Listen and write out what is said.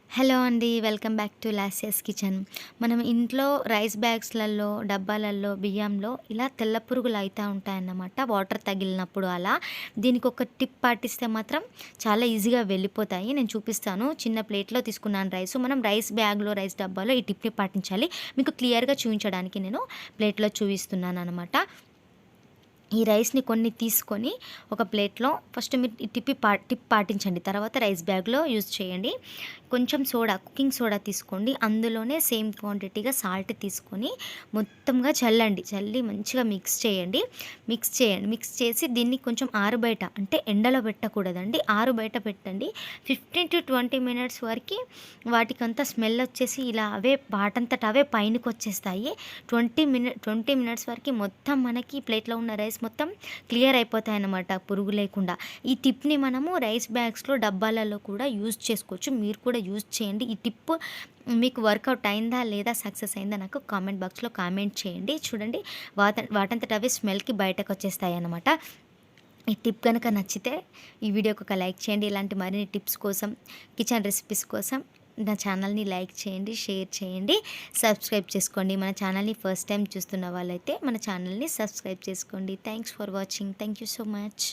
Hello అండి. Welcome back to లాస్యాస్ కిచెన్. మనం ఇంట్లో రైస్ బ్యాగ్స్‌లలో, డబ్బాలలో, బియ్యంలో ఇలా తెల్ల పురుగులు అయితా ఉంటాయన్నమాట. వాటర్ తగిలినప్పుడు అలా. దీనికొక టిప్ పాటిస్తే మాత్రం చాలా ఈజీగా వెళ్ళిపోతాయి. నేను చూపిస్తాను. చిన్న ప్లేట్‌లో తీసుకున్నాను రైసు. మనం రైస్ బ్యాగ్‌లో, రైస్ డబ్బాలో ఈ టిప్‌ని పాటించాలి. మీకు క్లియర్‌గా చూయించడానికి నేను ప్లేట్‌లో చూపిస్తున్నాననమాట. ఈ రైస్‌ని కొన్ని తీసుకొని ఒక ప్లేట్‌లో ఫస్ట్ మీరు ఈ టిప్ పాటించండి. తర్వాత రైస్ బ్యాగ్‌లో యూజ్ చేయండి. కొంచెం సోడా, కుకింగ్ సోడా తీసుకోండి. అందులోనే సేమ్ క్వాంటిటీగా సాల్ట్ తీసుకొని మొత్తంగా చల్లండి. చల్లి మంచిగా మిక్స్ చేయండి. మిక్స్ చేసి దీన్ని కొంచెం ఆరుబయట అంటే ఎండలో పెట్టకూడదండి. ఆరుబయట పెట్టండి. 15-20 మినిట్స్ వరకి వాటికంతా స్మెల్ వచ్చేసి ఇలా అవే వాటంతట అవే పైనకొచ్చేస్తాయి. 20 మినిట్స్ వరకి మొత్తం మనకి ప్లేట్‌లో ఉన్న రైస్ మొత్తం క్లియర్ అయిపోతాయన్నమాట పురుగు లేకుండా. ఈ టిప్‌ని మనము రైస్ బ్యాగ్స్‌లో, డబ్బాలలో కూడా యూజ్ చేసుకోవచ్చు. మీరు కూడా యూజ్ చేయండి. ఈ టిప్ మీకు వర్కౌట్ అయిందా లేదా సక్సెస్ అయిందా నాకు కామెంట్ బాక్స్‌లో కామెంట్ చేయండి. చూడండి వాటంతట అవే స్మెల్‌కి బయటకొచ్చేస్తాయన్నమాట. ఈ టిప్ గనక నచ్చితే ఈ వీడియోకి ఒక లైక్ చేయండి. ఇలాంటి మరిన్ని టిప్స్ కోసం, కిచెన్ రెసిపీస్ కోసం నా ఛానల్ని లైక్ చేయండి, షేర్ చేయండి, సబ్స్క్రైబ్ చేసుకోండి. మన ఛానల్ని ఫస్ట్ టైం చూస్తున్న వాళ్ళైతే మన ఛానల్ని సబ్స్క్రైబ్ చేసుకోండి. Thanks for watching. Thank you so much.